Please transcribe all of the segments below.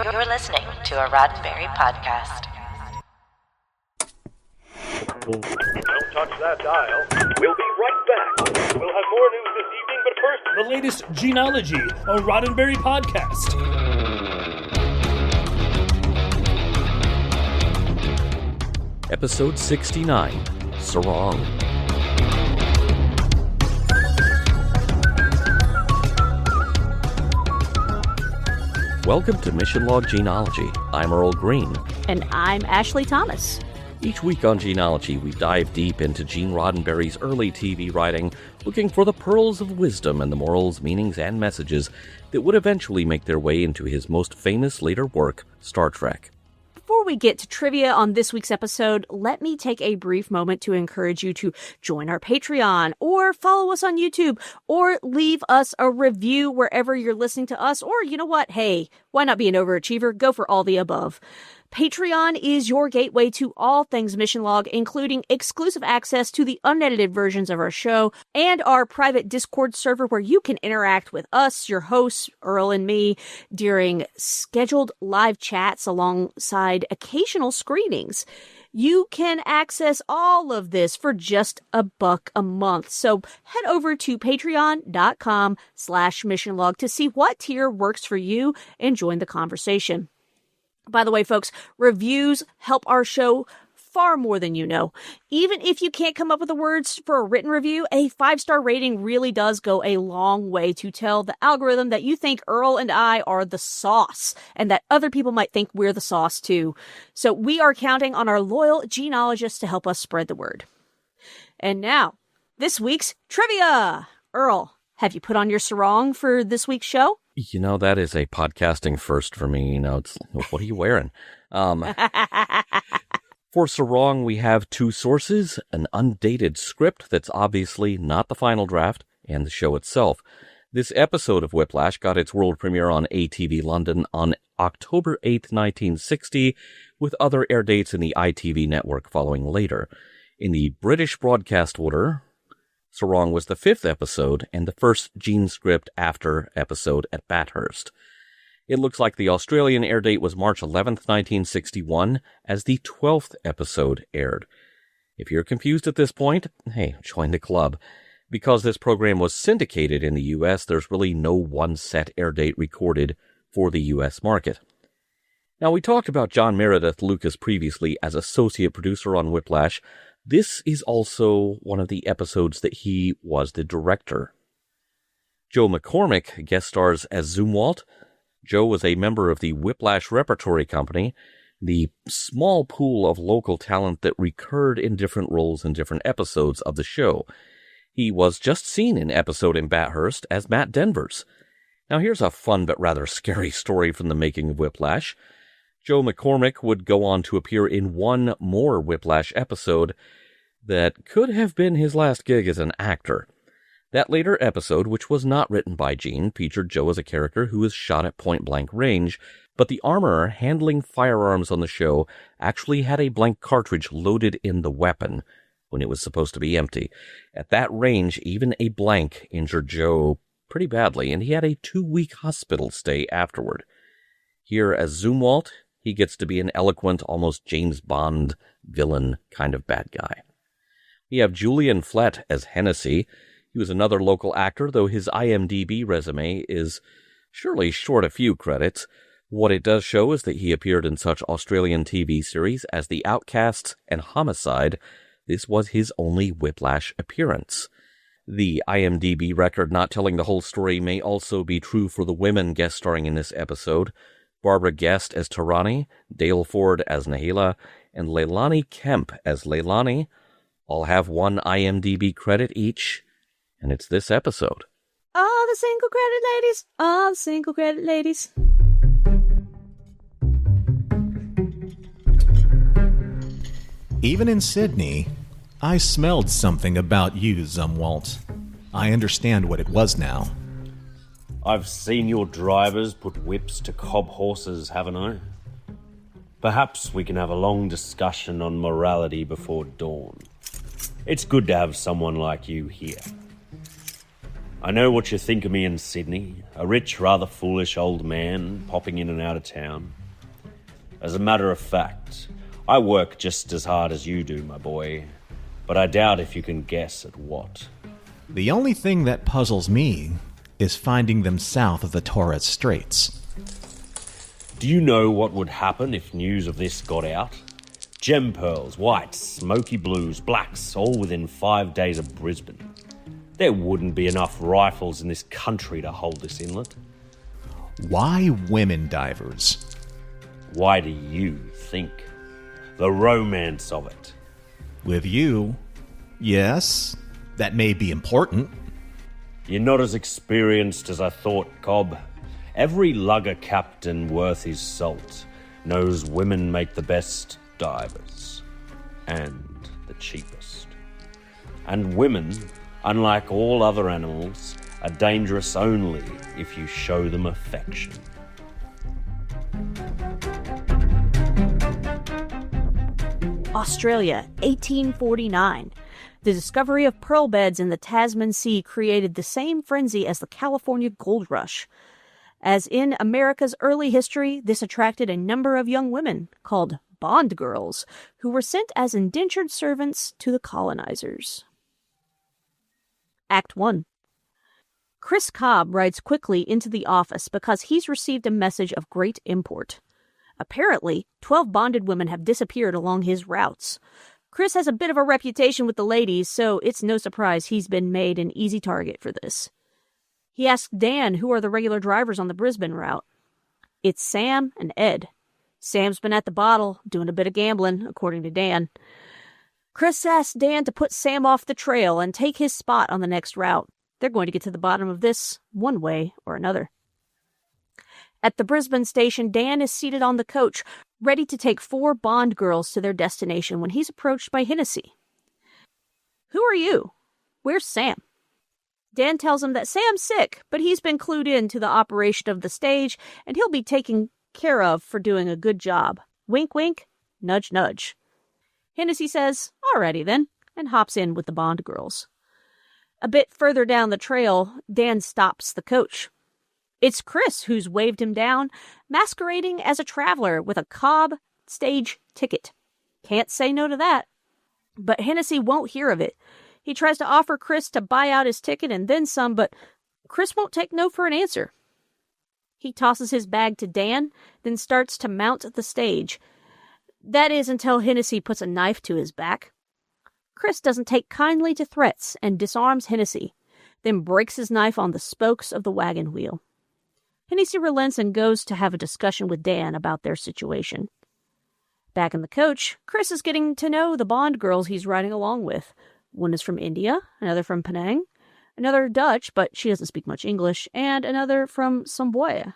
You're listening to a Roddenberry Podcast. Don't touch that dial. We'll be right back. We'll have more news this evening, but first... The latest Gene-ology, a Roddenberry Podcast. Episode 69, Sarong. Welcome to Mission Log Gene-ology. I'm Earl Green. And I'm Ashley Thomas. Each week on Gene-ology, we dive deep into Gene Roddenberry's early TV writing, looking for the pearls of wisdom and the morals, meanings, and messages that would eventually make their way into his most famous later work, Star Trek. Before we get to trivia on this week's episode, let me take a brief moment to encourage you to join our Patreon, or follow us on YouTube, or leave us a review wherever you're listening to us, or you know what? Hey, why not be an overachiever? Go for all the above. Patreon is your gateway to all things Mission Log, including exclusive access to the unedited versions of our show and our private Discord server where you can interact with us, your hosts, Earl and me, during scheduled live chats alongside occasional screenings. You can access all of this for just $1 a month. So head over to patreon.com/missionlog to see what tier works for you and join the conversation. By the way, folks, reviews help our show far more than you know. Even if you can't come up with the words for a written review, a 5-star rating really does go a long way to tell the algorithm that you think Earl and I are the sauce, and that other people might think we're the sauce too. So we are counting on our loyal genealogists to help us spread the word. And now, this week's trivia. Earl, have you put on your sarong for this week's show? You know, that is a podcasting first for me. You know, it's, what are you wearing? For Sarong, we have 2 sources, an undated script that's obviously not the final draft, and the show itself. This episode of Whiplash got its world premiere on ATV London on October 8th, 1960, with other air dates in the ITV network following later. In the British broadcast order, Sarong was the 5th episode and the first Gene script after episode at Bathurst. It looks like the Australian air date was March 11th, 1961, as the 12th episode aired. If you're confused at this point, hey, join the club. Because this program was syndicated in the U.S., there's really no one set air date recorded for the U.S. market. Now, we talked about John Meredith Lucas previously as associate producer on Whiplash. This is also one of the episodes that he was the director. Joe McCormick guest stars as Zumwalt. Joe was a member of the Whiplash Repertory Company, the small pool of local talent that recurred in different roles in different episodes of the show. He was just seen in episode in Bathurst as Matt Denvers. Now here's a fun but rather scary story from the making of Whiplash. Joe McCormick would go on to appear in one more Whiplash episode that could have been his last gig as an actor. That later episode, which was not written by Gene, featured Joe as a character who was shot at point-blank range, but the armorer handling firearms on the show actually had a blank cartridge loaded in the weapon when it was supposed to be empty. At that range, even a blank injured Joe pretty badly, and he had a 2-week hospital stay afterward. Here as Zumwalt, he gets to be an eloquent, almost James Bond villain kind of bad guy. We have Julian Flett as Hennessy. He was another local actor, though his IMDb resume is surely short a few credits. What it does show is that he appeared in such Australian TV series as The Outcasts and Homicide. This was his only Whiplash appearance. The IMDb record not telling the whole story may also be true for the women guest starring in this episode. Barbara Guest as Tarani, Dale Ford as Nahila, and Leilani Kemp as Leilani all have 1 IMDb credit each, and it's this episode. All the single credit ladies, all the single credit ladies. Even in Sydney, I smelled something about you, Zumwalt. I understand what it was now. I've seen your drivers put whips to cob horses, haven't I? Perhaps we can have a long discussion on morality before dawn. It's good to have someone like you here. I know what you think of me in Sydney, a rich, rather foolish old man popping in and out of town. As a matter of fact, I work just as hard as you do, my boy, but I doubt if you can guess at what. The only thing that puzzles me is finding them south of the Torres Straits. Do you know what would happen if news of this got out? Gem pearls, whites, smoky blues, blacks, all within 5 days of Brisbane. There wouldn't be enough rifles in this country to hold this inlet. Why women divers? Why do you think? The romance of it. With you, yes, that may be important. You're not as experienced as I thought, Cobb. Every lugger captain worth his salt knows women make the best divers. And the cheapest. And women, unlike all other animals, are dangerous only if you show them affection. Australia, 1849. The discovery of pearl beds in the Tasman Sea created the same frenzy as the California gold rush. As in America's early history, this attracted a number of young women, called bond girls, who were sent as indentured servants to the colonizers. Act 1. Chris Cobb rides quickly into the office because he's received a message of great import. Apparently, 12 bonded women have disappeared along his routes. Chris has a bit of a reputation with the ladies, so it's no surprise he's been made an easy target for this. He asks Dan who are the regular drivers on the Brisbane route. It's Sam and Ed. Sam's been at the bottle, doing a bit of gambling, according to Dan. Chris asks Dan to put Sam off the trail and take his spot on the next route. They're going to get to the bottom of this one way or another. At the Brisbane station, Dan is seated on the coach, ready to take 4 bond girls to their destination when he's approached by Hennessy. Who are you? Where's Sam? Dan tells him that Sam's sick, but he's been clued in to the operation of the stage, and he'll be taken care of for doing a good job. Wink, wink, nudge, nudge. Hennessy says, "Alrighty then," and hops in with the bond girls. A bit further down the trail, Dan stops the coach. It's Chris who's waved him down, masquerading as a traveler with a Cobb stage ticket. Can't say no to that. But Hennessy won't hear of it. He tries to offer Chris to buy out his ticket and then some, but Chris won't take no for an answer. He tosses his bag to Dan, then starts to mount the stage. That is until Hennessy puts a knife to his back. Chris doesn't take kindly to threats and disarms Hennessy, then breaks his knife on the spokes of the wagon wheel. Hennessy relents and goes to have a discussion with Dan about their situation. Back in the coach, Chris is getting to know the bond girls he's riding along with. One is from India, another from Penang, another Dutch, but she doesn't speak much English, and another from Samboya.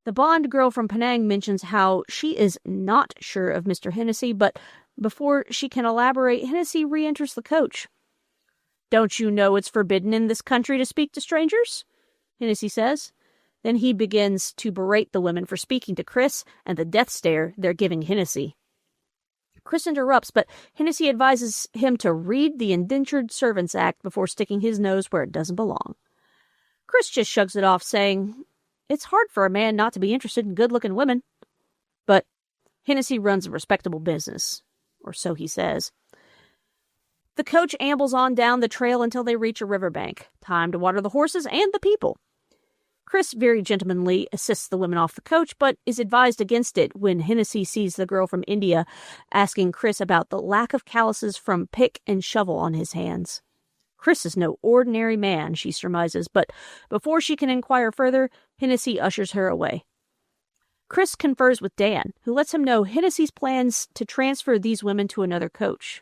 The bond girl from Penang mentions how she is not sure of Mr. Hennessy, but before she can elaborate, Hennessy re-enters the coach. "Don't you know it's forbidden in this country to speak to strangers?" Hennessy says. Then he begins to berate the women for speaking to Chris and the death stare they're giving Hennessy. Chris interrupts, but Hennessy advises him to read the Indentured Servants Act before sticking his nose where it doesn't belong. Chris just shrugs it off, saying, "It's hard for a man not to be interested in good-looking women." But Hennessy runs a respectable business, or so he says. The coach ambles on down the trail until they reach a riverbank. Time to water the horses and the people. Chris very gentlemanly assists the women off the coach, but is advised against it when Hennessy sees the girl from India asking Chris about the lack of calluses from pick and shovel on his hands. Chris is no ordinary man, she surmises, but before she can inquire further, Hennessy ushers her away. Chris confers with Dan, who lets him know Hennessy's plans to transfer these women to another coach.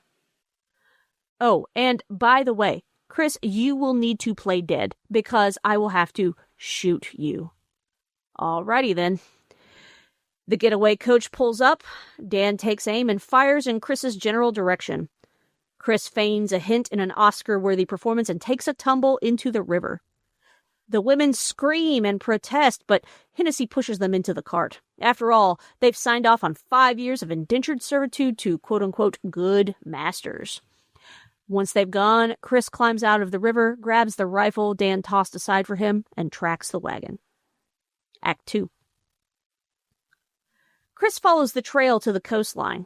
Oh, and by the way, Chris, you will need to play dead, because I will have to shoot you. Alrighty then. The getaway coach pulls up. Dan takes aim and fires in Chris's general direction. Chris feigns a hint in an Oscar-worthy performance and takes a tumble into the river. The women scream and protest, but Hennessy pushes them into the cart. After all, they've signed off on 5 years of indentured servitude to quote-unquote good masters. Once they've gone, Chris climbs out of the river, grabs the rifle Dan tossed aside for him, and tracks the wagon. Act 2. Chris follows the trail to the coastline.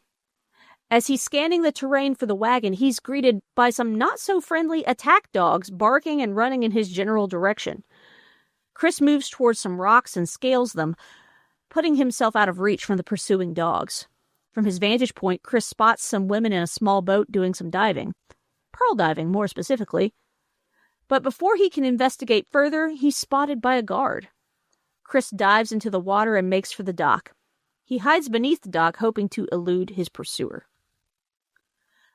As he's scanning the terrain for the wagon, he's greeted by some not-so-friendly attack dogs barking and running in his general direction. Chris moves towards some rocks and scales them, putting himself out of reach from the pursuing dogs. From his vantage point, Chris spots some women in a small boat doing some diving. Pearl diving, more specifically. But before he can investigate further, he's spotted by a guard. Chris dives into the water and makes for the dock. He hides beneath the dock, hoping to elude his pursuer.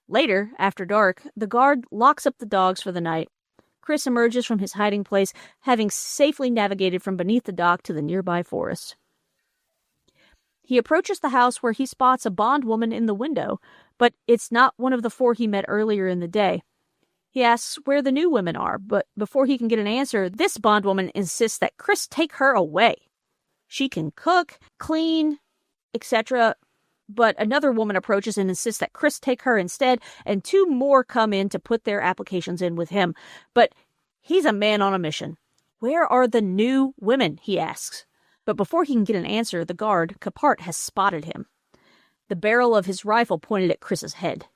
Later, after dark, the guard locks up the dogs for the night. Chris emerges from his hiding place, having safely navigated from beneath the dock to the nearby forest. He approaches the house where he spots a bondwoman in the window, but it's not one of the 4 he met earlier in the day. He asks where the new women are, but before he can get an answer, this bondwoman insists that Chris take her away. She can cook, clean, etc., but another woman approaches and insists that Chris take her instead, and 2 more come in to put their applications in with him. But he's a man on a mission. Where are the new women, he asks. But before he can get an answer, the guard, Capart, has spotted him. The barrel of his rifle pointed at Chris's head.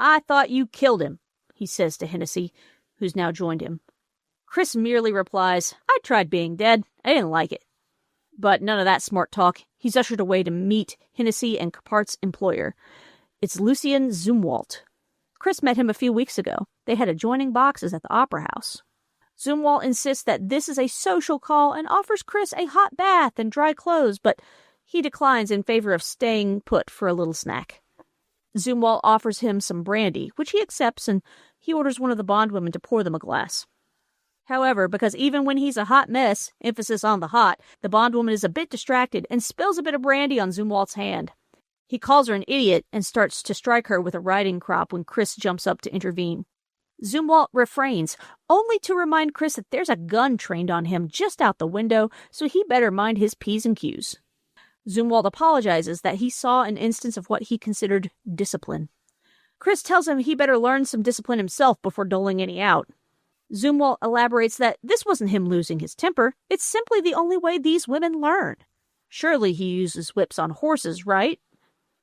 "I thought you killed him," he says to Hennessy, who's now joined him. Chris merely replies, "I tried being dead. I didn't like it." But none of that smart talk. He's ushered away to meet Hennessy and Capart's employer. It's Lucien Zumwalt. Chris met him a few weeks ago. They had adjoining boxes at the Opera House. Zumwalt insists that this is a social call and offers Chris a hot bath and dry clothes, but he declines in favor of staying put for a little snack. Zumwalt offers him some brandy, which he accepts, and he orders one of the bondwomen to pour them a glass. However, because even when he's a hot mess, emphasis on the hot, the bondwoman is a bit distracted and spills a bit of brandy on Zumwalt's hand. He calls her an idiot and starts to strike her with a riding crop when Chris jumps up to intervene. Zumwalt refrains, only to remind Chris that there's a gun trained on him just out the window, so he better mind his P's and Q's. Zumwalt apologizes that he saw an instance of what he considered discipline. Chris tells him he better learn some discipline himself before doling any out. Zumwalt elaborates that this wasn't him losing his temper, it's simply the only way these women learn. Surely he uses whips on horses, right?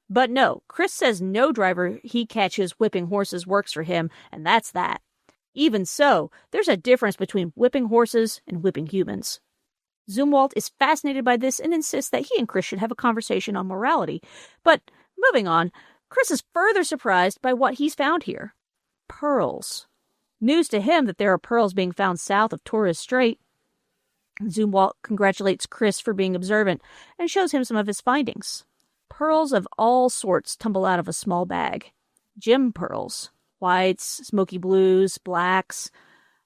But no, Chris says no driver he catches whipping horses works for him, and that's that. Even so, there's a difference between whipping horses and whipping humans. Zumwalt is fascinated by this and insists that he and Chris should have a conversation on morality. But, moving on, Chris is further surprised by what he's found here. Pearls. News to him that there are pearls being found south of Torres Strait. Zumwalt congratulates Chris for being observant and shows him some of his findings. Pearls of all sorts tumble out of a small bag. Gem pearls. Whites, smoky blues, blacks.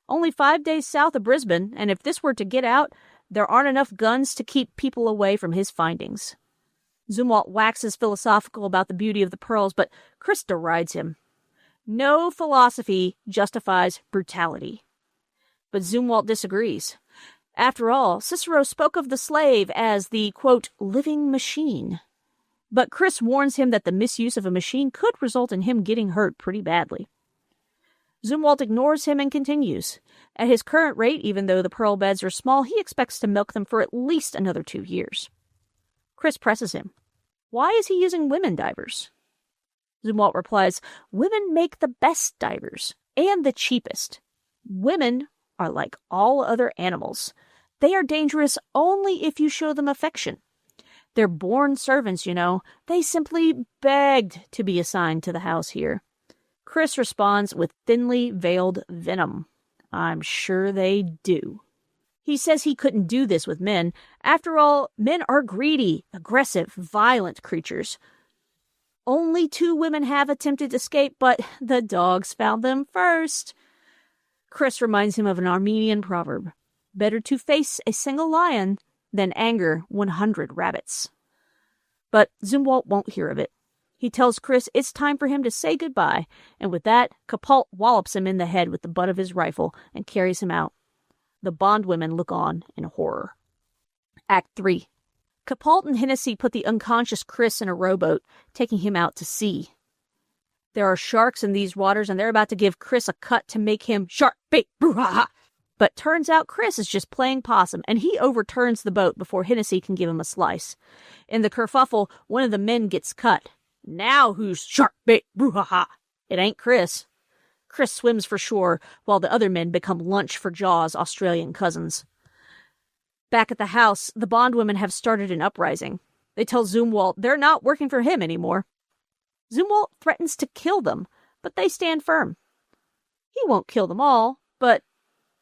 Only 5 days south of Brisbane, and if this were to get out, there aren't enough guns to keep people away from his findings. Zumwalt waxes philosophical about the beauty of the pearls, but Chris derides him. No philosophy justifies brutality. But Zumwalt disagrees. After all, Cicero spoke of the slave as the, quote, living machine. But Chris warns him that the misuse of a machine could result in him getting hurt pretty badly. Zumwalt ignores him and continues. At his current rate, even though the pearl beds are small, he expects to milk them for at least another 2 years. Chris presses him. Why is he using women divers? Zumwalt replies, women make the best divers, and the cheapest. Women are like all other animals. They are dangerous only if you show them affection. They're born servants, you know. They simply begged to be assigned to the house here. Chris responds with thinly veiled venom. I'm sure they do. He says he couldn't do this with men. After all, men are greedy, aggressive, violent creatures. Only 2 women have attempted escape, but the dogs found them first. Chris reminds him of an Armenian proverb. Better to face a single lion than anger 100 rabbits. But Zumwalt won't hear of it. He tells Chris it's time for him to say goodbye, and with that, Capalt wallops him in the head with the butt of his rifle and carries him out. The bondwomen look on in horror. Act 3. Capalt and Hennessy put the unconscious Chris in a rowboat, taking him out to sea. There are sharks in these waters, and they're about to give Chris a cut to make him shark bait. Brouhaha! But turns out Chris is just playing possum, and he overturns the boat before Hennessy can give him a slice. In the kerfuffle, one of the men gets cut. Now who's shark bait? Brouhaha! It ain't Chris. Chris swims for shore, while the other men become lunch for Jaws' Australian cousins. Back at the house, the bondwomen have started an uprising. They tell Zumwalt they're not working for him anymore. Zumwalt threatens to kill them, but they stand firm. He won't kill them all, but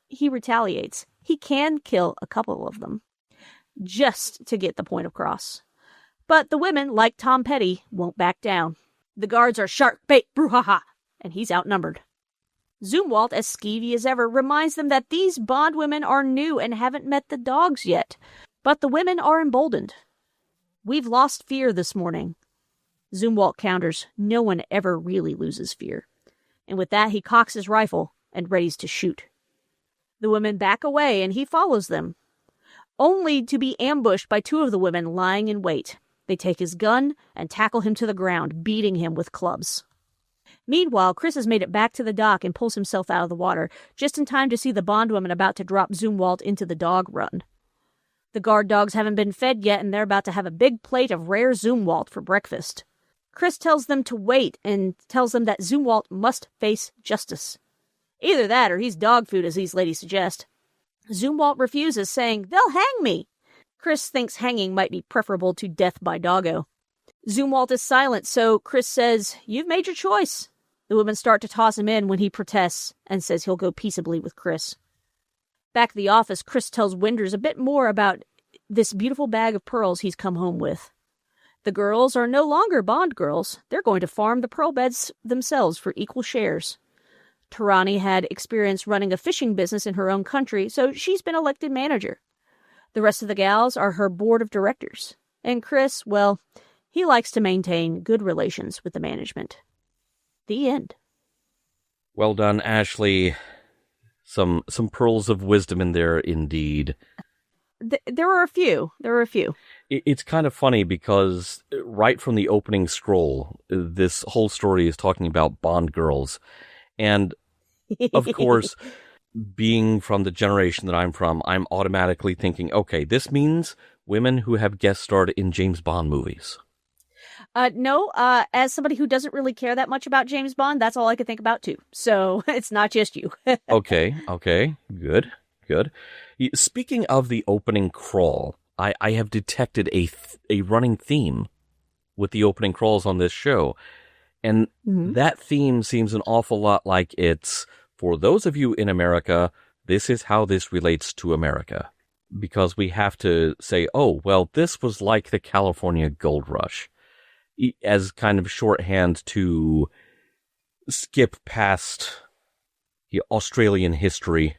he retaliates. He can kill a couple of them, just to get the point across. But the women, like Tom Petty, won't back down. The guards are shark bait, brouhaha, and he's outnumbered. Zumwalt, as skeevy as ever, reminds them that these bondwomen are new and haven't met the dogs yet. But the women are emboldened. We've lost fear this morning. Zumwalt counters, no one ever really loses fear. And with that, he cocks his rifle and readies to shoot. The women back away, and he follows them, only to be ambushed by two of the women lying in wait. They take his gun and tackle him to the ground, beating him with clubs. Meanwhile, Chris has made it back to the dock and pulls himself out of the water, just in time to see the bondwoman about to drop Zumwalt into the dog run. The guard dogs haven't been fed yet, and they're about to have a big plate of rare Zumwalt for breakfast. Chris tells them to wait and tells them that Zumwalt must face justice. Either that or he's dog food, as these ladies suggest. Zumwalt refuses, saying, "They'll hang me." Chris thinks hanging might be preferable to death by doggo. Zumwalt is silent, so Chris says, "You've made your choice." The women start to toss him in when he protests and says he'll go peaceably with Chris. Back at the office, Chris tells Winders a bit more about this beautiful bag of pearls he's come home with. The girls are no longer Bond girls. They're going to farm the pearl beds themselves for equal shares. Tarani had experience running a fishing business in her own country, so she's been elected manager. The rest of the gals are her board of directors. And Chris, well, he likes to maintain good relations with the management. The end. Well done, Ashley. Some pearls of wisdom in there, indeed. There were a few. It's kind of funny because right from the opening scroll, this whole story is talking about Bond girls. And, of course, being from the generation that I'm from, I'm automatically thinking, okay, this means women who have guest starred in James Bond movies. No, as somebody who doesn't really care that much about James Bond, that's all I could think about, too. So it's not just you. Okay, good. Speaking of the opening crawl, I have detected a running theme with the opening crawls on this show. And that theme seems an awful lot like it's, for those of you in America, this is how this relates to America. Because we have to say, oh, well, this was like the California Gold Rush, as kind of shorthand to skip past the Australian history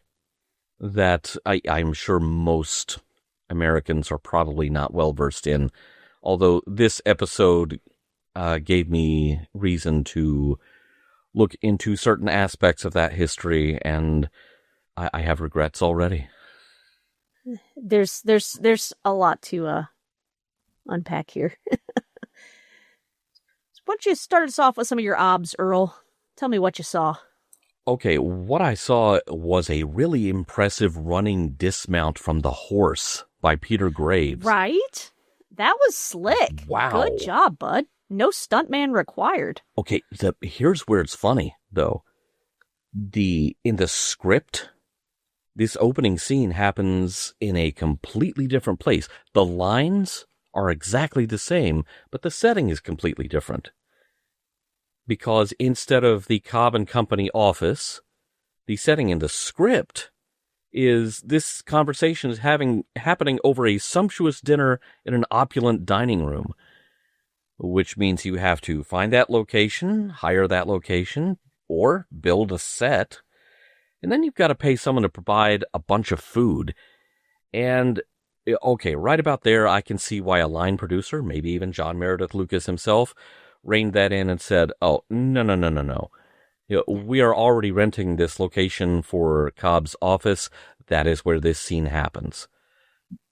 that I'm sure most Americans are probably not well versed in. Although this episode gave me reason to look into certain aspects of that history, and I have regrets already. There's a lot to unpack here. Why don't you start us off with some of your obs, Earl? Tell me what you saw. Okay, what I saw was a really impressive running dismount from the horse by Peter Graves. Right? That was slick. Wow. Good job, bud. No stuntman required. Okay, here's where it's funny, though. In the script, this opening scene happens in a completely different place. The lines are exactly the same, but the setting is completely different. Because instead of the Cobb and Company office, the setting in the script is this conversation is happening over a sumptuous dinner in an opulent dining room, which means you have to find that location, hire that location, or build a set, and then you've got to pay someone to provide a bunch of food. And, okay, right about there, I can see why a line producer, maybe even John Meredith Lucas himself, reined that in and said, oh, no. We are already renting this location for Cobb's office. That is where this scene happens.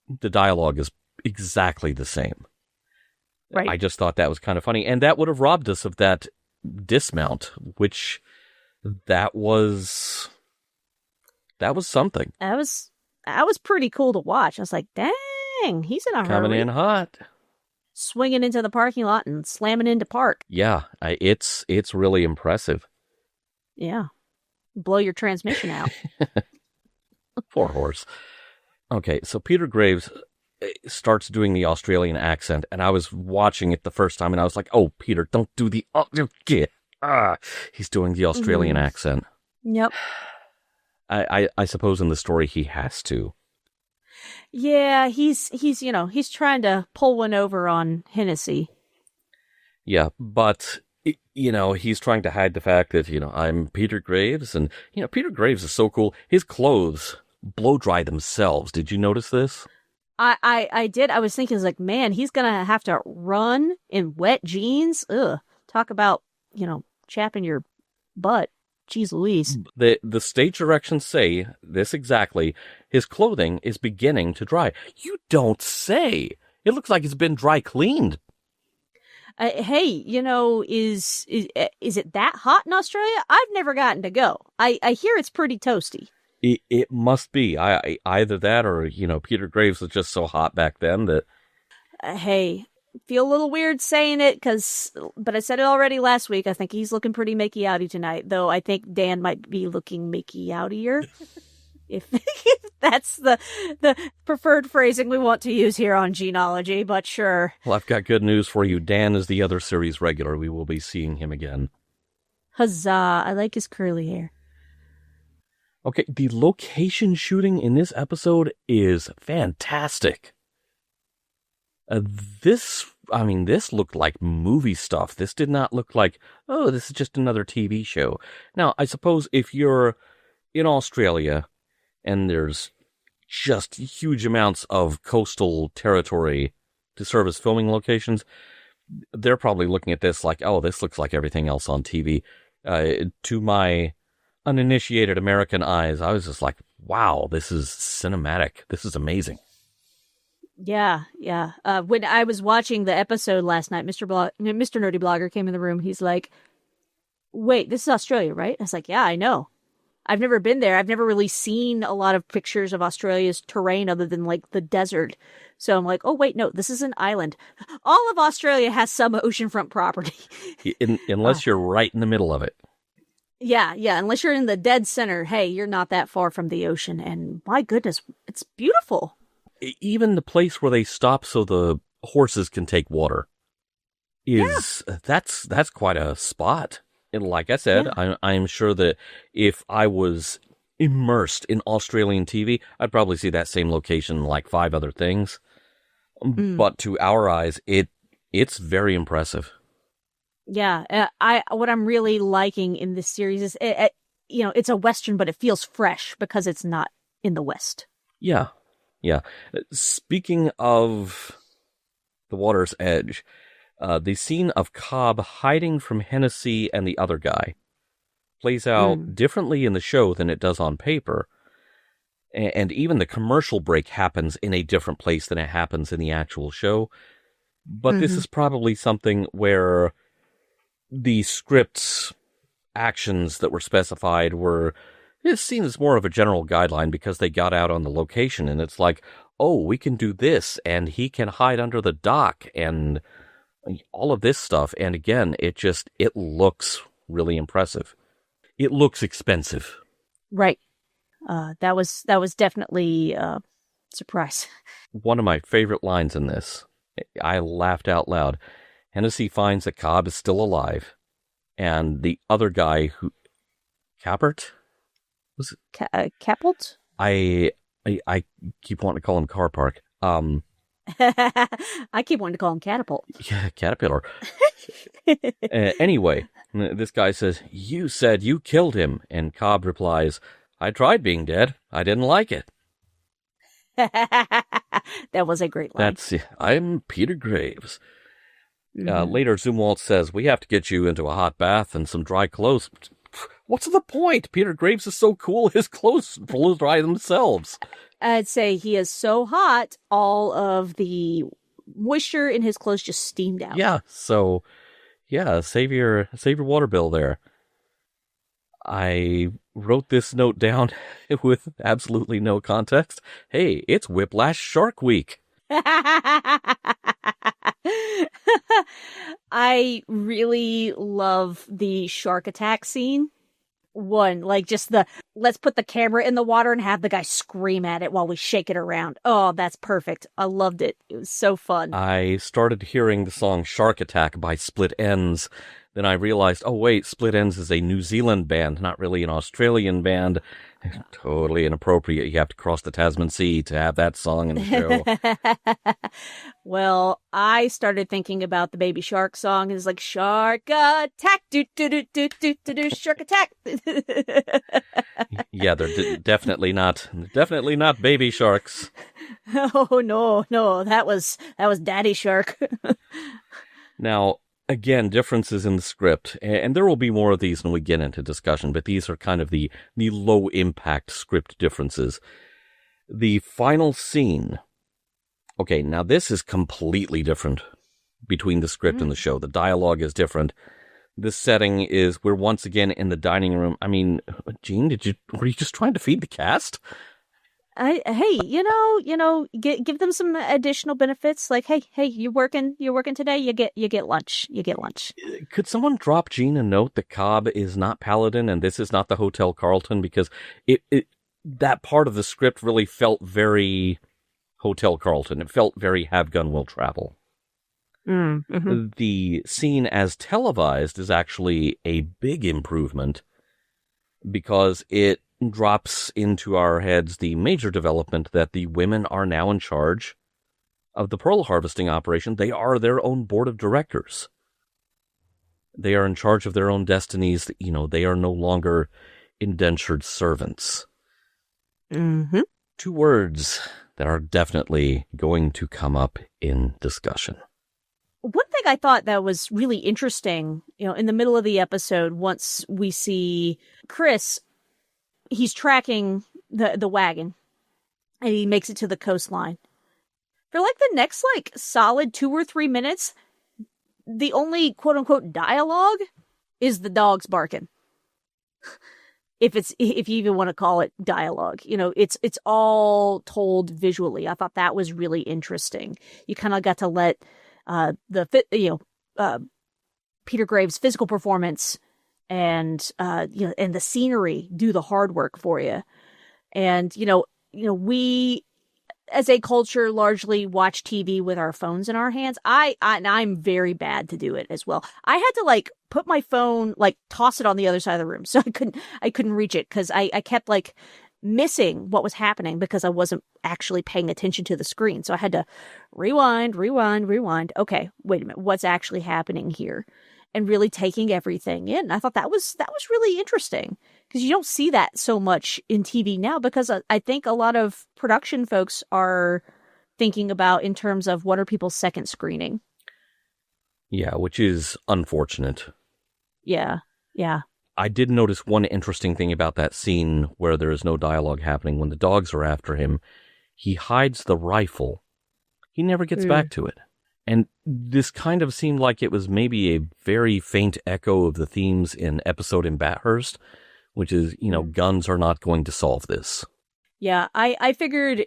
The dialogue is exactly the same. Right. I just thought that was kind of funny. And that would have robbed us of that dismount, which that was something. That was pretty cool to watch. I was like, dang, he's in a hurry. Coming in hot. Swinging into the parking lot and slamming into park. Yeah, it's really impressive. Yeah. Blow your transmission out. Poor horse. Okay, so Peter Graves starts doing the Australian accent, and I was watching it the first time, and I was like, oh, Peter, don't do the... he's doing the Australian accent. Yep. I suppose in the story he has to. Yeah, he's trying to pull one over on Hennessy. Yeah, but, he's trying to hide the fact that, I'm Peter Graves, and, Peter Graves is so cool. His clothes blow dry themselves. Did you notice this? I did. I was thinking, like, man, he's going to have to run in wet jeans. Ugh. Talk about, chapping your butt. Jeez Louise. The stage directions say this exactly. His clothing is beginning to dry. You don't say. It looks like it's been dry cleaned. Hey, is it that hot in Australia? I've never gotten to go. I hear it's pretty toasty. It must be. Either that or, Peter Graves was just so hot back then that... Hey, feel a little weird saying it, but I said it already last week. I think he's looking pretty Mickey-outy tonight, though I think Dan might be looking Mickey-outier. if that's the preferred phrasing we want to use here on Gene-ology, but sure. Well, I've got good news for you. Dan is the other series regular. We will be seeing him again. Huzzah. I like his curly hair. Okay, the location shooting in this episode is fantastic. This looked like movie stuff. This did not look like, oh, this is just another TV show. Now, I suppose if you're in Australia and there's just huge amounts of coastal territory to serve as filming locations, they're probably looking at this like, oh, this looks like everything else on TV. To my uninitiated American eyes, I was just like, wow, this is cinematic. This is amazing. Yeah. When I was watching the episode last night, Mr. Nerdy Blogger came in the room. He's like, wait, this is Australia, right? I was like, yeah, I know. I've never been there. I've never really seen a lot of pictures of Australia's terrain other than like the desert. So I'm like, oh, wait, no, this is an island. All of Australia has some oceanfront property. Unless you're right in the middle of it. Yeah. Unless you're in the dead center. Hey, you're not that far from the ocean. And my goodness, it's beautiful. Even the place where they stop so the horses can take water that's quite a spot. And like I said, I'm sure that if I was immersed in Australian TV, I'd probably see that same location in like 5 other things. But to our eyes, it's very impressive. Yeah, what I'm really liking in this series is, it's a Western, but it feels fresh because it's not in the West. Yeah. Speaking of the water's edge, the scene of Cobb hiding from Hennessy and the other guy plays out differently in the show than it does on paper. And even the commercial break happens in a different place than it happens in the actual show. But this is probably something where the script's actions that were specified it's seen as more of a general guideline because they got out on the location and it's like, oh, we can do this and he can hide under the dock and all of this stuff. And again, it looks really impressive. It looks expensive. Right. That was definitely a surprise. One of my favorite lines in this, I laughed out loud. Hennessy finds that Cobb is still alive, and the other guy Capert? Was it? Capelt? I keep wanting to call him Car Park. I keep wanting to call him Catapult. Yeah, Caterpillar. Anyway, this guy says, "You said you killed him," and Cobb replies, "I tried being dead. I didn't like it." That was a great line. I'm Peter Graves. Later, Zumwalt says, "We have to get you into a hot bath and some dry clothes." What's the point? Peter Graves is so cool, his clothes blow dry themselves. I'd say he is so hot, all of the moisture in his clothes just steamed out. Yeah, so Yeah, save your water bill there. I wrote this note down with absolutely no context. Hey, it's Whiplash Shark Week. I really love the shark attack scene. One, like just let's put the camera in the water and have the guy scream at it while we shake it around. Oh, that's perfect. I loved it. It was so fun. I started hearing the song Shark Attack by Split Enz. Then I realized, oh wait, Split Enz is a New Zealand band, not really an Australian band. Totally inappropriate. You have to cross the Tasman Sea to have that song in the show. Well, I started thinking about the Baby Shark song. It's like, shark attack, do do do do do do do, shark attack. Yeah, they're definitely not baby sharks. Oh no, that was Daddy Shark. Now, again, differences in the script, and there will be more of these when we get into discussion, but these are kind of the low-impact script differences. The final scene. Okay, now this is completely different between the script and the show. The dialogue is different. This setting is, we're once again in the dining room. I mean, Gene, were you just trying to feed the cast? Hey, give them some additional benefits. Like, hey, you're working today. You get lunch. Could someone drop Gene a note that Cobb is not Paladin and this is not the Hotel Carlton? Because that part of the script really felt very Hotel Carlton. It felt very Have Gun Will Travel. Mm-hmm. The scene as televised is actually a big improvement because it drops into our heads the major development that the women are now in charge of the pearl harvesting operation. They are their own board of directors. They are in charge of their own destinies. They are no longer indentured servants. Mm-hmm. Two words that are definitely going to come up in discussion. One thing I thought that was really interesting, in the middle of the episode, once we see Chris, he's tracking the wagon and he makes it to the coastline. For the next solid 2 or 3 minutes, the only quote unquote dialogue is the dogs barking. If you even want to call it dialogue, it's all told visually. I thought that was really interesting. You kind of got to let Peter Graves' physical performance and the scenery do the hard work for you. And we as a culture largely watch TV with our phones in our hands. I'm very bad to do it as well. I had to put my phone, toss it on the other side of the room, so I couldn't reach it because I kept missing what was happening because I wasn't actually paying attention to the screen. So I had to rewind. Okay, wait a minute. What's actually happening here? And really taking everything in. I thought that was really interesting because you don't see that so much in TV now because I think a lot of production folks are thinking about in terms of what are people's second screening. Yeah, which is unfortunate. Yeah. I did notice one interesting thing about that scene where there is no dialogue happening. When the dogs are after him, he hides the rifle. He never gets back to it. And this kind of seemed like it was maybe a very faint echo of the themes in episode in Bathurst, which is, guns are not going to solve this. Yeah, I figured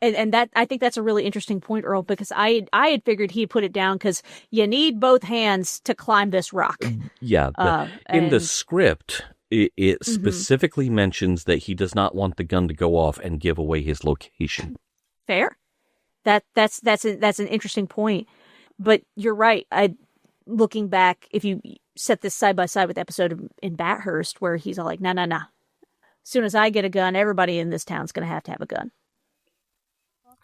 and that I think that's a really interesting point, Earl, because I had figured he'd put it down because you need both hands to climb this rock. Yeah, in the script, it specifically mentions that he does not want the gun to go off and give away his location. Fair. That's an interesting point. But you're right. Looking back, if you set this side by side with the episode in Bathurst where he's all like, nah. As soon as I get a gun, everybody in this town's going to have a gun.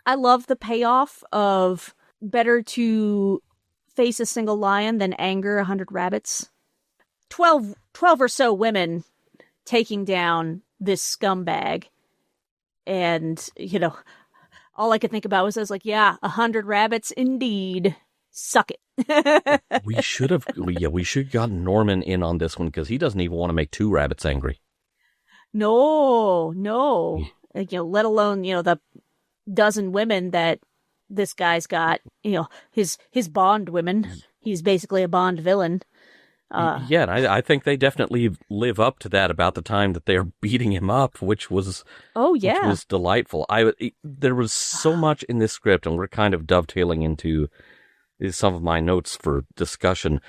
I love the payoff of better to face a single lion than anger 100 rabbits. 12 or so women taking down this scumbag. And, all I could think about was, I was like, yeah, 100 rabbits indeed. Suck it. We should have gotten Norman in on this one because he doesn't even want to make 2 rabbits angry. No. Let alone, the dozen women that this guy's got, his bond women. he's basically a Bond villain. Yeah, and I think they definitely live up to that about the time that they're beating him up, which was which was delightful. There was so much in this script, and we're kind of dovetailing into some of my notes for discussion.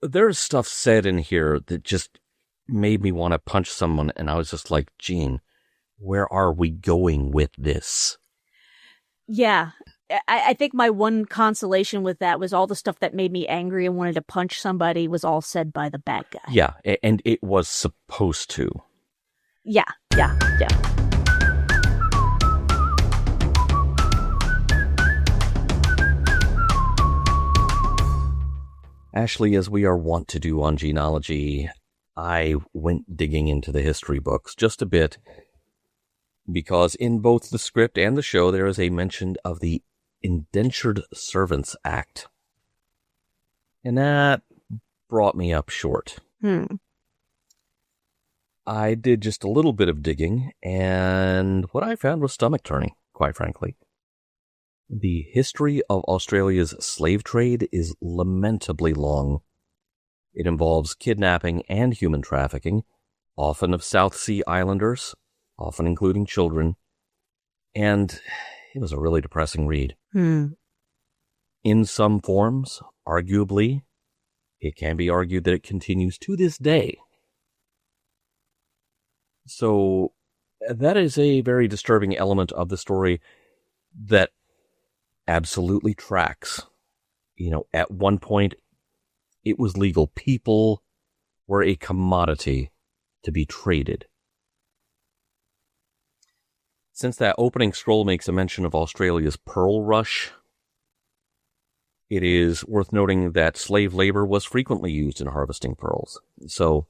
There's stuff said in here that just made me want to punch someone, and I was just like, Gene, where are we going with this? Yeah. I think my one consolation with that was all the stuff that made me angry and wanted to punch somebody was all said by the bad guy. Yeah, and it was supposed to. Yeah. Ashley, as we are wont to do on Gene-ology, I went digging into the history books just a bit, because in both the script and the show there is a mention of the Indentured Servants Act. And that brought me up short. I did just a little bit of digging, and what I found was stomach-turning, quite frankly. The history of Australia's slave trade is lamentably long. It involves kidnapping and human trafficking, often of South Sea Islanders, often including children, and it was a really depressing read. In some forms, arguably, it can be argued that it continues to this day. So, that is a very disturbing element of the story that absolutely tracks. You know, at one point, it was legal. People were a commodity to be traded. Since that opening scroll makes a mention of Australia's Pearl Rush, it is worth noting that slave labor was frequently used in harvesting pearls. So,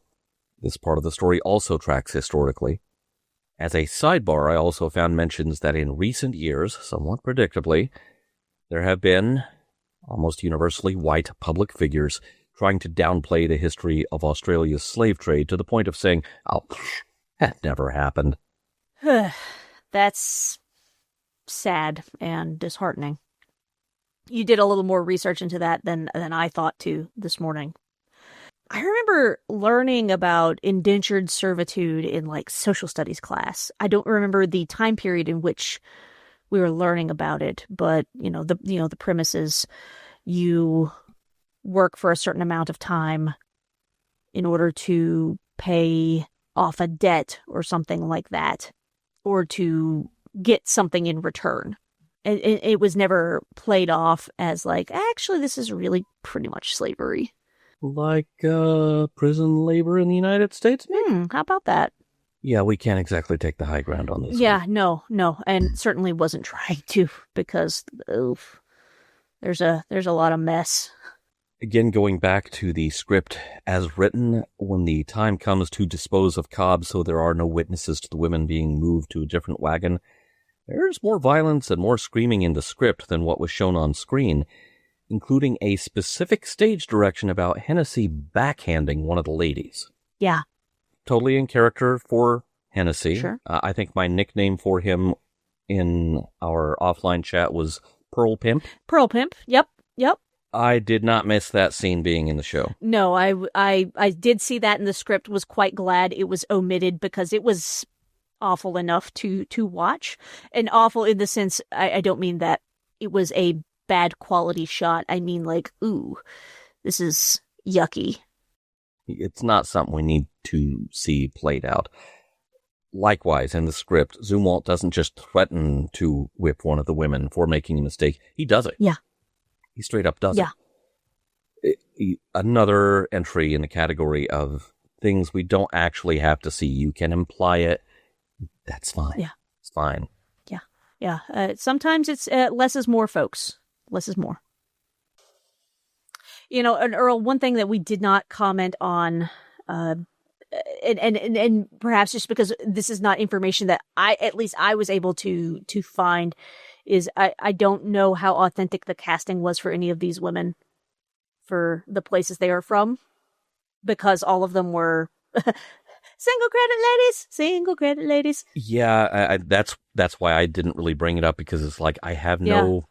this part of the story also tracks historically. As a sidebar, I also found mentions that in recent years, somewhat predictably, there have been, almost universally, white public figures trying to downplay the history of Australia's slave trade to the point of saying, oh, that never happened. That's sad and disheartening. You did a little more research into that than I thought to this morning. I remember learning about indentured servitude in like social studies class. I don't remember the time period in which we were learning about it, but the premise is you work for a certain amount of time in order to pay off a debt or something like that, or to get something in return. It was never played off as like, actually, this is really pretty much slavery. Like prison labor in the United States? How about that? Yeah, we can't exactly take the high ground on this. Yeah, no, and certainly wasn't trying to, because there's a lot of mess. Again, going back to the script as written, when the time comes to dispose of Cobb so there are no witnesses to the women being moved to a different wagon, there's more violence and more screaming in the script than what was shown on screen, including a specific stage direction about Hennessy backhanding one of the ladies. Yeah. Totally in character for Hennessy. Sure. I think my nickname for him in our offline chat was Pearl Pimp. Pearl Pimp, yep. I did not miss that scene being in the show. No, I did see that in the script, was quite glad it was omitted because it was awful enough to watch. And awful in the sense, I don't mean that it was a bad quality shot. I mean like, ooh, this is yucky. It's not something we need to see played out. Likewise, in the script, Zumwalt doesn't just threaten to whip one of the women for making a mistake. He does it. Yeah. He straight up does it. Another entry in the category of things we don't actually have to see. You can imply it. That's fine. Yeah. It's fine. Yeah. Sometimes it's less is more, folks. Less is more. And Earl, one thing that we did not comment on, and perhaps just because this is not information that I was able to find, is I don't know how authentic the casting was for any of these women for the places they are from, because all of them were single credit ladies. Yeah, that's why I didn't really bring it up, because it's like I have no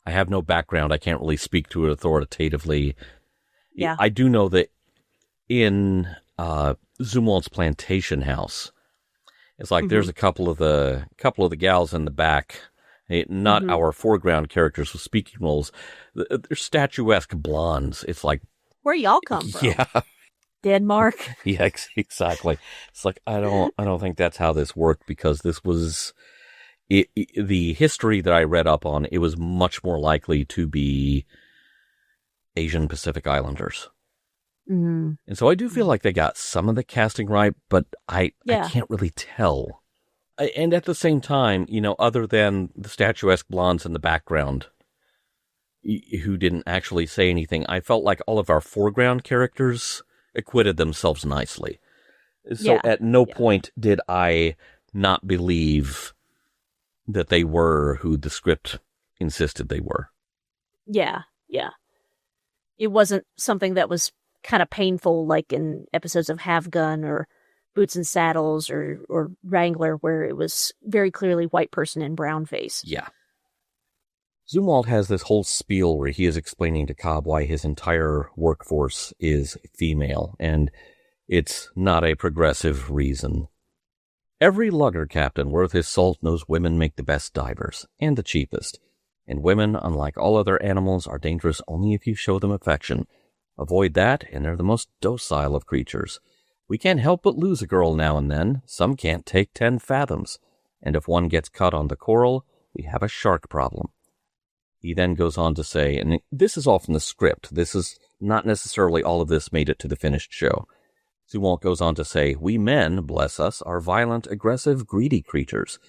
I have no background. I can't really speak to it authoritatively. Yeah. I do know that in Zumwalt's plantation house, it's like there's a couple of the gals in the back, not our foreground characters with speaking roles. They're statuesque blondes. It's like, where y'all come from? yeah, Denmark. yeah, exactly. It's like I don't think that's how this worked, because this was the history that I read up on. It was much more likely to be Asian Pacific Islanders. Mm-hmm. And so I do feel like they got some of the casting right, but I can't really tell. And at the same time, other than the statuesque blondes in the background who didn't actually say anything, I felt like all of our foreground characters acquitted themselves nicely. So at no point did I not believe that they were who the script insisted they were. Yeah. It wasn't something that was kind of painful, like in episodes of Have Gun or Boots and Saddles or Wrangler, where it was very clearly white person in brown face. Yeah. Zumwalt has this whole spiel where he is explaining to Cobb why his entire workforce is female, and it's not a progressive reason. Every lugger captain worth his salt knows women make the best divers, and the cheapest. And women, unlike all other animals, are dangerous only if you show them affection. Avoid that, and they're the most docile of creatures. We can't help but lose a girl now and then. Some can't take 10 fathoms. And if one gets caught on the coral, we have a shark problem. He then goes on to say, and this is all from the script. This is not necessarily all of this made it to the finished show. Zumwalt goes on to say, we men, bless us, are violent, aggressive, greedy creatures.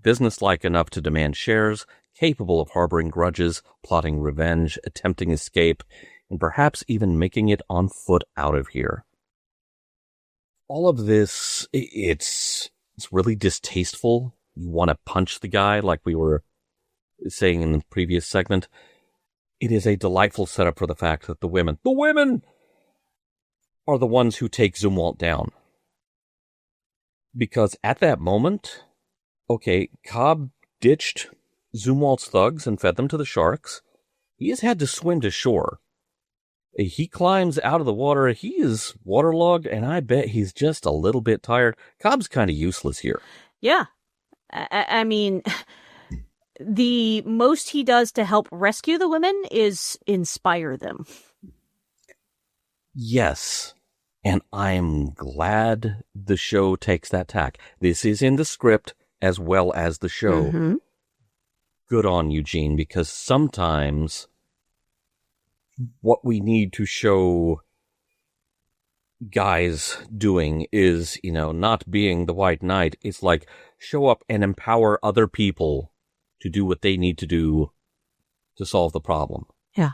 Businesslike enough to demand shares, capable of harboring grudges, plotting revenge, attempting escape, and perhaps even making it on foot out of here. All of this, it's really distasteful. You want to punch the guy, like we were saying in the previous segment. It is a delightful setup for the fact that the women are the ones who take Zumwalt down. Because at that moment, okay, Cobb ditched Zumwalt's thugs and fed them to the sharks. He has had to swim to shore. He climbs out of the water. He is waterlogged, and I bet he's just a little bit tired. Cobb's kind of useless here. Yeah. I mean, the most he does to help rescue the women is inspire them. Yes. And I'm glad the show takes that tack. This is in the script as well as the show. Mm-hmm. Good on you, Gene, because sometimes what we need to show guys doing is, not being the white knight. It's like show up and empower other people to do what they need to do to solve the problem. Yeah.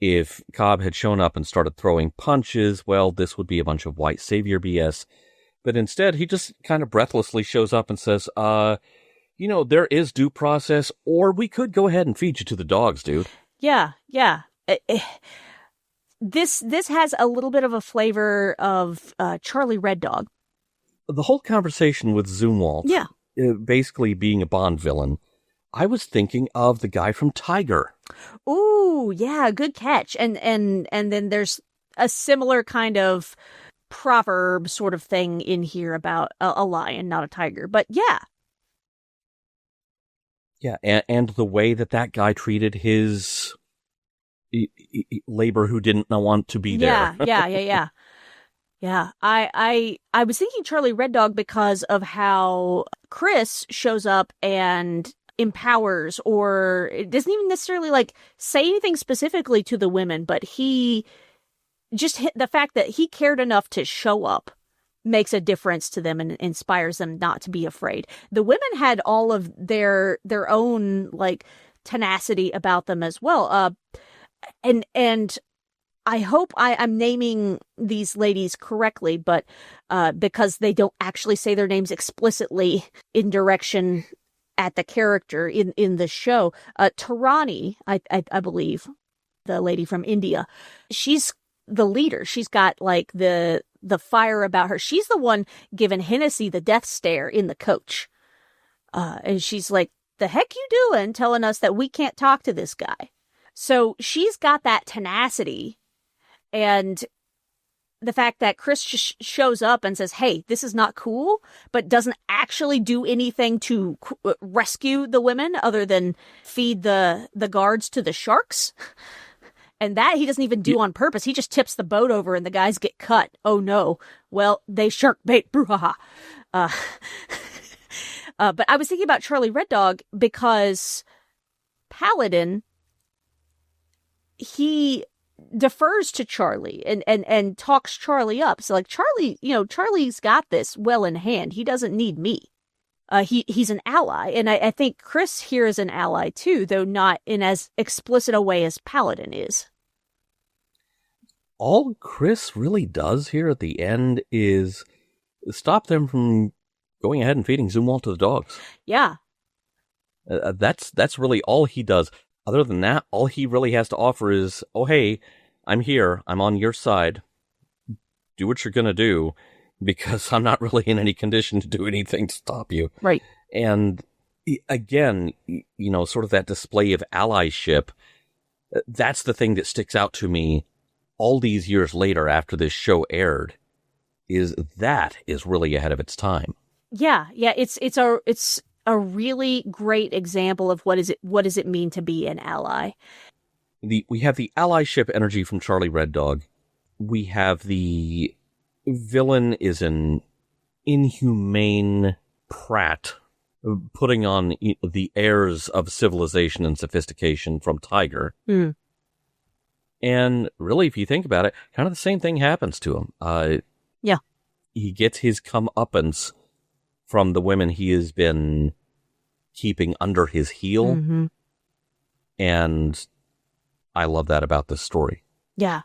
If Cobb had shown up and started throwing punches, well, this would be a bunch of white savior BS. But instead, he just kind of breathlessly shows up and says, there is due process, or we could go ahead and feed you to the dogs, dude. Yeah. This has a little bit of a flavor of Charlie Red Dog. The whole conversation with Zumwalt, basically being a Bond villain, I was thinking of the guy from Tiger. Ooh, yeah, good catch. And then there's a similar kind of proverb sort of thing in here about a lion, not a tiger. But yeah. Yeah, and the way that guy treated his labor who didn't want to be there. Yeah. Yeah, I was thinking Charlie Red Dog because of how Chris shows up and empowers, or it doesn't even necessarily say anything specifically to the women, but he just hit the fact that he cared enough to show up makes a difference to them and inspires them not to be afraid. The women had all of their own tenacity about them as well. And I hope I'm naming these ladies correctly, but because they don't actually say their names explicitly in direction at the character in the show. Tarani, I believe, the lady from India, she's the leader. She's got the fire about her. She's the one giving Hennessy the death stare in the coach. And she's like, the heck you doing telling us that we can't talk to this guy? So she's got that tenacity, and the fact that Chris shows up and says, hey, this is not cool, but doesn't actually do anything to rescue the women other than feed the guards to the sharks. And that he doesn't even do on purpose. He just tips the boat over and the guys get cut. Oh no. Well, they shark bait. Brouhaha. But I was thinking about Charlie Red Dog because Paladin, he defers to Charlie and talks Charlie up. So like Charlie, Charlie's got this well in hand. He doesn't need me. He's an ally. And I think Chris here is an ally too, though not in as explicit a way as Paladin is. All Chris really does here at the end is stop them from going ahead and feeding Zumwalt to the dogs. Yeah. That's really all he does. Other than that, all he really has to offer is, oh, hey, I'm here. I'm on your side. Do what you're going to do, because I'm not really in any condition to do anything to stop you. Right. And again, sort of that display of allyship, that's the thing that sticks out to me all these years later after this show aired, is really ahead of its time. Yeah. It's a really great example of what does it mean to be an ally. We have the allyship energy from Charlie Red Dog. We have the villain is an inhumane prat putting on the airs of civilization and sophistication from Tiger. Mm. And really, if you think about it, kind of the same thing happens to him. Yeah. He gets his comeuppance from the women he has been keeping under his heel. Mm-hmm. And I love that about this story. Yeah.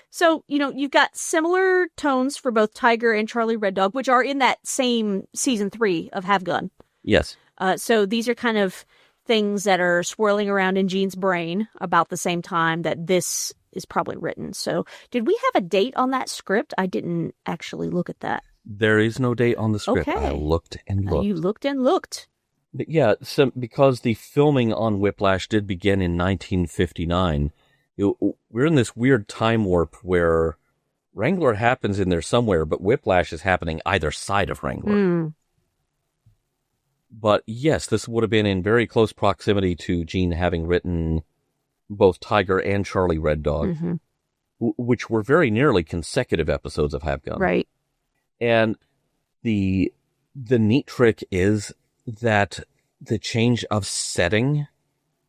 So, you've got similar tones for both Tiger and Charlie Red Dog, which are in that same season 3 of Have Gun. Yes. So these are kind of things that are swirling around in Gene's brain about the same time that this is probably written. So did we have a date on that script? I didn't actually look at that. There is no date on the script. Okay. I looked and looked. You looked and looked. But yeah, because the filming on Whiplash did begin in 1959, we're in this weird time warp where Wrangler happens in there somewhere, but Whiplash is happening either side of Wrangler. Mm. But yes, this would have been in very close proximity to Gene having written both Tiger and Charlie Red Dog, mm-hmm. which were very nearly consecutive episodes of Have Gun. Right. And the neat trick is that the change of setting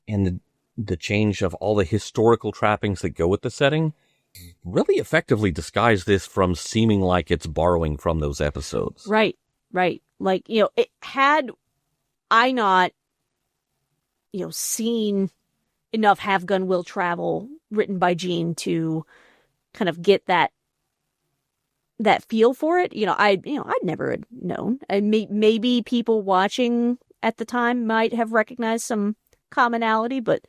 and the change of all the historical trappings that go with the setting really effectively disguise this from seeming like it's borrowing from those episodes. Right. Like, it had I not, seen enough Have Gun Will Travel written by Gene to kind of get that feel for it. I'd never had known. Maybe people watching at the time might have recognized some commonality, but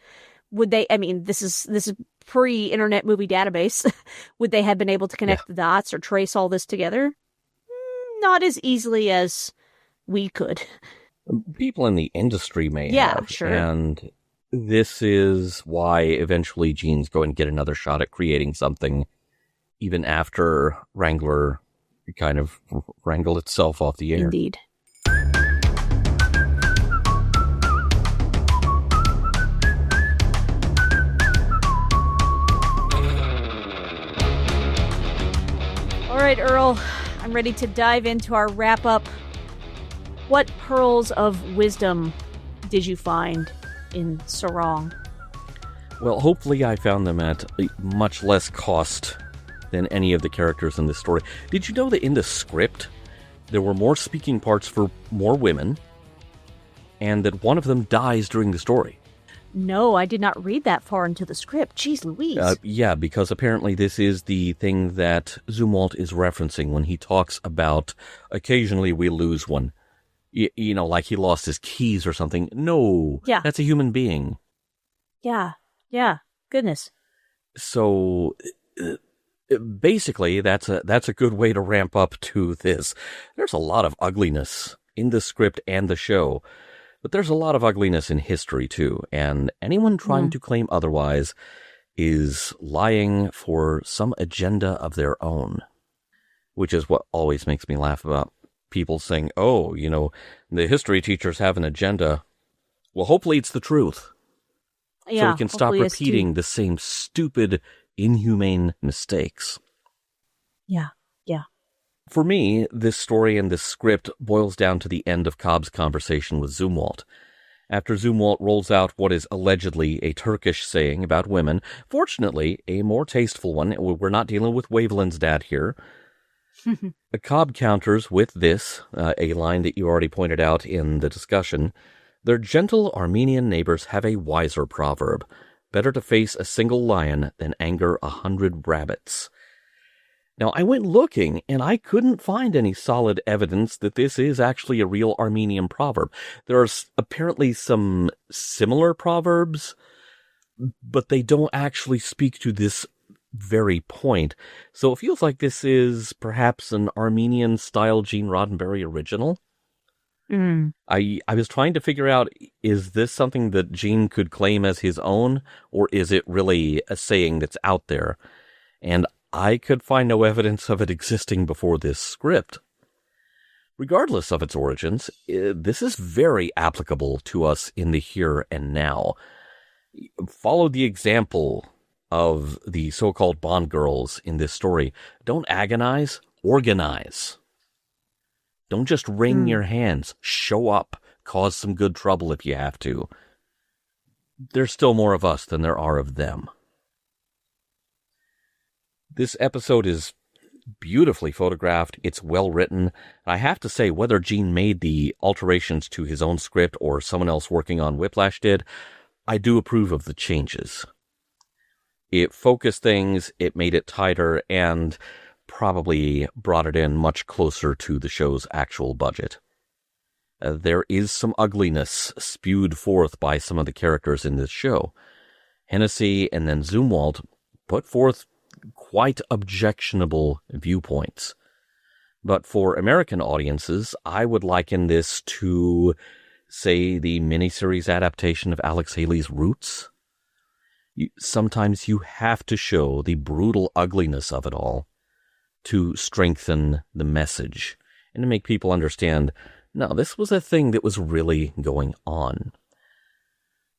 would they? I mean, this is pre-Internet Movie Database. Would they have been able to connect the dots or trace all this together? Not as easily as we could. People in the industry may have. Yeah, sure. And this is why eventually Gene's going to get another shot at creating something, even after Wrangler kind of wrangled itself off the air. Indeed. All right, Earl, I'm ready to dive into our wrap-up. What pearls of wisdom did you find in Sarong? Well, hopefully I found them at much less cost than any of the characters in this story. Did you know that in the script, there were more speaking parts for more women, and that one of them dies during the story? No, I did not read that far into the script. Jeez Louise. Yeah, because apparently this is the thing that Zumwalt is referencing when he talks about occasionally we lose one. Like he lost his keys or something. No, that's a human being. Yeah, goodness. So basically, that's a good way to ramp up to this. There's a lot of ugliness in the script and the show. But there's a lot of ugliness in history, too, and anyone trying to claim otherwise is lying for some agenda of their own, which is what always makes me laugh about people saying, oh, the history teachers have an agenda. Well, hopefully it's the truth. Yeah, so we can stop repeating the same stupid, inhumane mistakes. Yeah. For me, this story and this script boils down to the end of Cobb's conversation with Zumwalt. After Zumwalt rolls out what is allegedly a Turkish saying about women, fortunately, a more tasteful one. We're not dealing with Waveland's dad here. Cobb counters with this, a line that you already pointed out in the discussion. Their gentle Armenian neighbors have a wiser proverb. Better to face a single lion than anger 100 rabbits. Now, I went looking, and I couldn't find any solid evidence that this is actually a real Armenian proverb. There are apparently some similar proverbs, but they don't actually speak to this very point. So it feels like this is perhaps an Armenian-style Gene Roddenberry original. I was trying to figure out, is this something that Gene could claim as his own, or is it really a saying that's out there? And I could find no evidence of it existing before this script. Regardless of its origins, this is very applicable to us in the here and now. Follow the example of the so-called Bond girls in this story. Don't agonize, organize. Don't just wring your hands. Show up. Cause some good trouble if you have to. There's still more of us than there are of them. This episode is beautifully photographed. It's well written. I have to say, whether Gene made the alterations to his own script or someone else working on Whiplash did, I do approve of the changes. It focused things, it made it tighter, and probably brought it in much closer to the show's actual budget. There is some ugliness spewed forth by some of the characters in this show. Hennessy and then Zumwalt put forth quite objectionable viewpoints. But for American audiences, I would liken this to, say, the miniseries adaptation of Alex Haley's Roots. Sometimes you have to show the brutal ugliness of it all to strengthen the message and to make people understand, no, this was a thing that was really going on.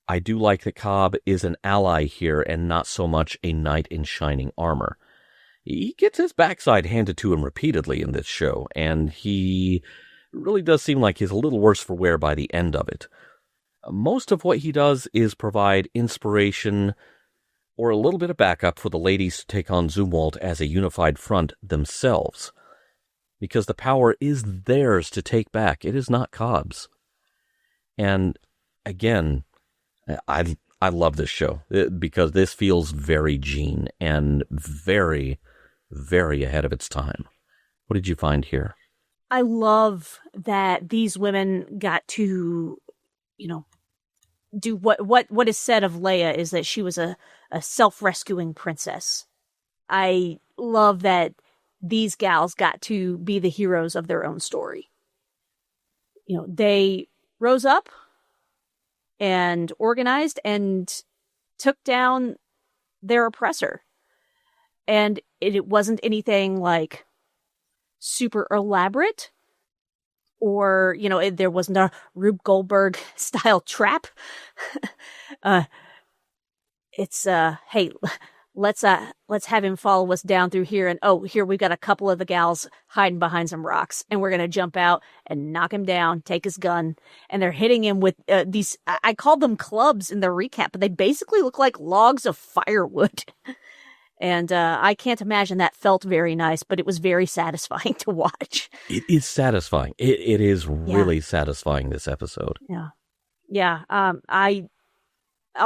I do like that Cobb is an ally here and not so much a knight in shining armor. He gets his backside handed to him repeatedly in this show, and he really does seem like he's a little worse for wear by the end of it. Most of what he does is provide inspiration or a little bit of backup for the ladies to take on Zumwalt as a unified front themselves, because the power is theirs to take back. It is not Cobb's. And again, I love this show because this feels very Gene and very, very ahead of its time. What did you find here? I love that these women got to, do what is said of Leia is that she was a self-rescuing princess. I love that these gals got to be the heroes of their own story. They rose up and organized and took down their oppressor. And it wasn't anything like super elaborate or, there wasn't a Rube Goldberg style trap. It's, hey, let's have him follow us down through here. And here we've got a couple of the gals hiding behind some rocks and we're going to jump out and knock him down, take his gun. And they're hitting him with these, I called them clubs in the recap, but they basically look like logs of firewood. And I can't imagine that felt very nice, but it was very satisfying to watch. It is satisfying. It is really satisfying, this episode. Yeah. Yeah. I,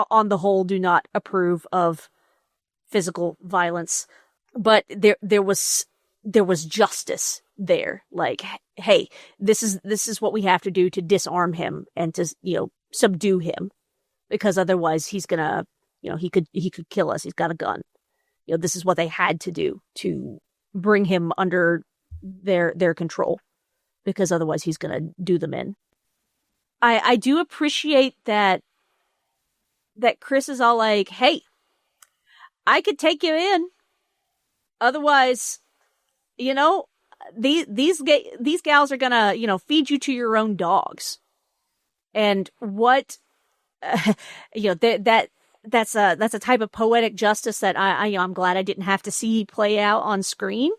on the whole, do not approve of physical violence, but there was justice there. Like, hey, this is what we have to do to disarm him and to, subdue him, because otherwise he's gonna, he could kill us. He's got a gun. This is what they had to do to bring him under their control, because otherwise he's going to do them in. I do appreciate that Chris is all like, hey, I could take you in. Otherwise, these gals are gonna, feed you to your own dogs. And what, that's a type of poetic justice that I'm glad I didn't have to see play out on screen.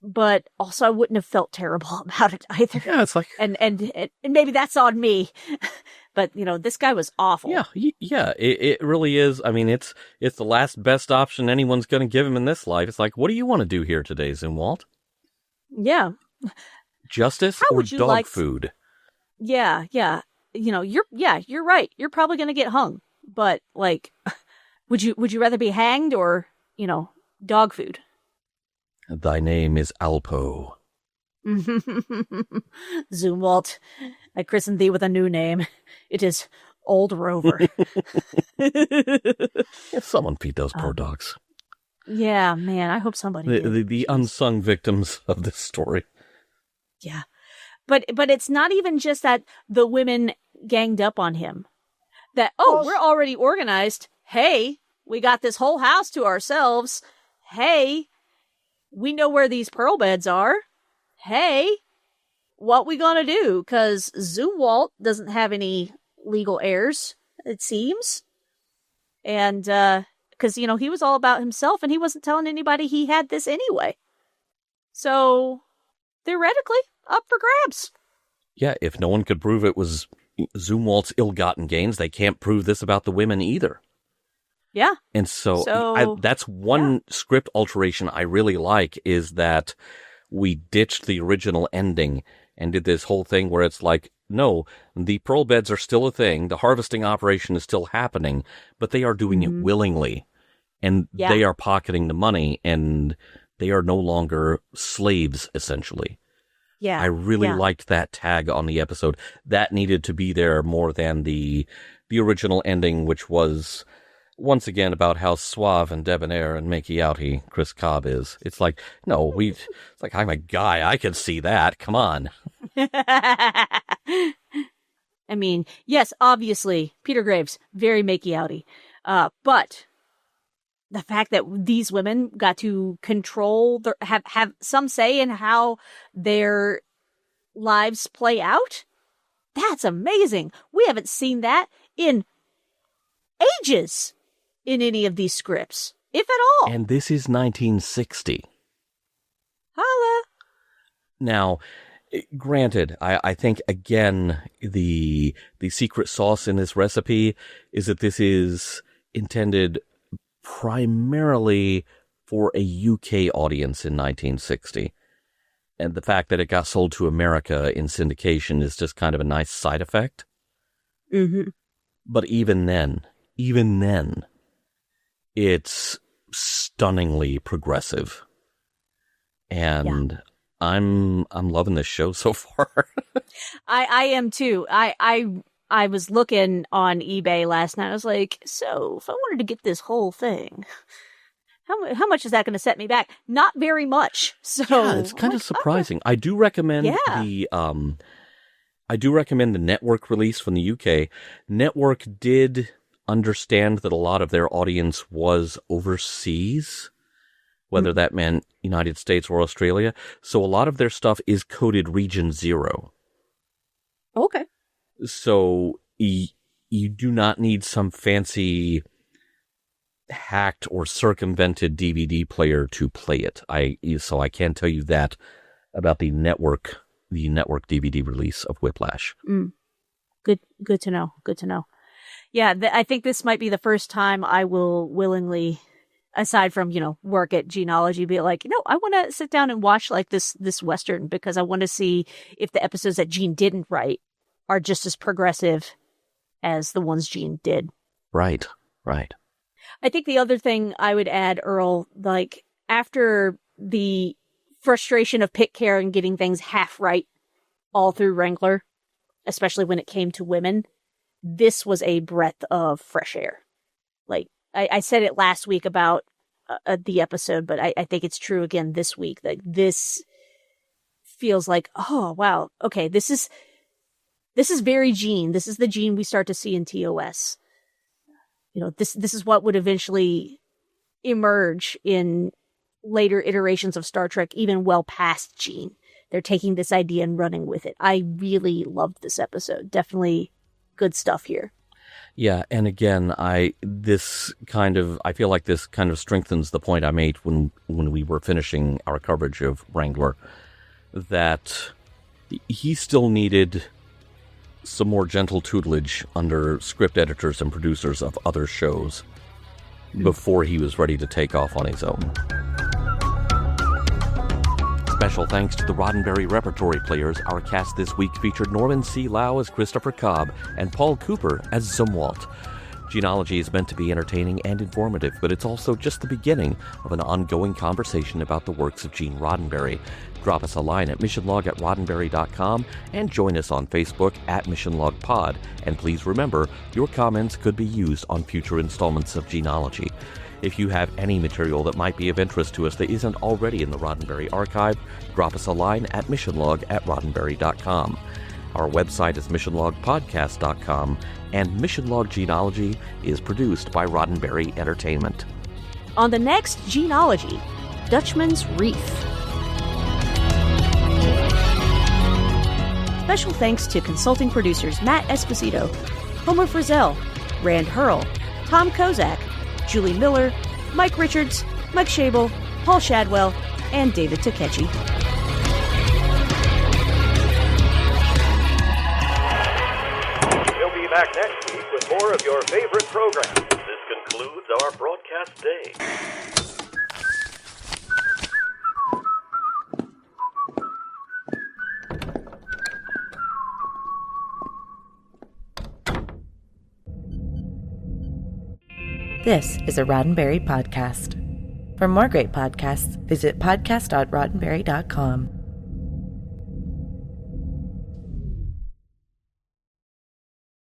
But also, I wouldn't have felt terrible about it either. Yeah, it's like, and maybe that's on me. But this guy was awful. Yeah, it really is. I mean, it's the last best option anyone's going to give him in this life. It's like, what do you want to do here today, Zumwalt? Yeah. Justice or dog food? Yeah. You're right. You're probably going to get hung. But like, would you rather be hanged or dog food? Thy name is Alpo. Zumwalt, I christen thee with a new name. It is Old Rover. Someone feed those poor dogs. Yeah, man, I hope somebody did. The unsung victims of this story. Yeah. But it's not even just that the women ganged up on him. That, we're already organized. Hey, we got this whole house to ourselves. Hey, we know where these pearl beds are. Hey, what we gonna do? Because Zumwalt doesn't have any legal heirs, it seems. And, because, he was all about himself and he wasn't telling anybody he had this anyway. So, theoretically, up for grabs. Yeah, if no one could prove it was Zumwalt's ill-gotten gains, they can't prove this about the women either. Yeah. And so that's one script alteration I really like, is that we ditched the original ending and did this whole thing where it's like, no, the pearl beds are still a thing. The harvesting operation is still happening, but they are doing it willingly. And they are pocketing the money, and they are no longer slaves, essentially. Yeah. I really liked that tag on the episode. That needed to be there more than the original ending, which was once again about how suave and debonair and makey-outy Chris Cobb is. It's like, no, it's like, I'm a guy. I can see that. Come on. I mean, yes, obviously, Peter Graves, very makey-outy. But the fact that these women got to control, have some say in how their lives play out, that's amazing. We haven't seen that in ages in any of these scripts, if at all. And this is 1960. Holla. Now, granted, I think, again, the secret sauce in this recipe is that this is intended primarily for a UK audience in 1960. And the fact that it got sold to America in syndication is just kind of a nice side effect. Mm-hmm. But even then, it's stunningly progressive. And I'm loving this show so far. I am too. I was looking on eBay last night. I was like, so if I wanted to get this whole thing, how much is that going to set me back? Not very much. So yeah, it's kind of surprising. I do recommend the network release from the UK. Network did understand that a lot of their audience was overseas, whether that meant United States or Australia. So a lot of their stuff is coded region 0. Okay. So you do not need some fancy hacked or circumvented DVD player to play it. So I can tell you that about the network DVD release of Whiplash. Good to know. Good to know. Yeah, I think this might be the first time I will willingly, aside from, work at Gene-ology, be like, I want to sit down and watch like this Western, because I want to see if the episodes that Gene didn't write are just as progressive as the ones Gene did. Right. I think the other thing I would add, Earl, like after the frustration of Pitcairn getting things half right all through Wrangler, especially when it came to women, this was a breath of fresh air. Like I said it last week about the episode, but I think it's true again this week. That this feels like, oh, wow, okay, this is This is very Gene. This is the Gene we start to see in TOS. You know, this is what would eventually emerge in later iterations of Star Trek, even well past Gene. They're taking this idea and running with it. I really loved this episode. Definitely good stuff here. Yeah, and again, I feel like this kind of strengthens the point I made when we were finishing our coverage of Wrangler, that he still needed some more gentle tutelage under script editors and producers of other shows before he was ready to take off on his own. Special thanks to the Roddenberry Repertory Players. Our cast this week featured Norman C. Lau as Christopher Cobb and Paul Cooper as Zumwalt. Gene-ology is meant to be entertaining and informative, but it's also just the beginning of an ongoing conversation about the works of Gene Roddenberry. Drop us a line at missionlog@roddenberry.com and join us on Facebook at missionlogpod. And please remember, your comments could be used on future installments of Gene-ology. If you have any material that might be of interest to us that isn't already in the Roddenberry archive, drop us a line at missionlog@roddenberry.com. Our website is missionlogpodcast.com, and Mission Log Gene-ology is produced by Roddenberry Entertainment. On the next Gene-ology, Dutchman's Reef. Special thanks to consulting producers Matt Esposito, Homer Frizzell, Rand Hurl, Tom Kozak, Julie Miller, Mike Richards, Mike Schabel, Paul Shadwell, and David Takechi. We'll be back next week with more of your favorite programs. This concludes our broadcast day. This is a Roddenberry podcast. For more great podcasts, visit podcast.roddenberry.com.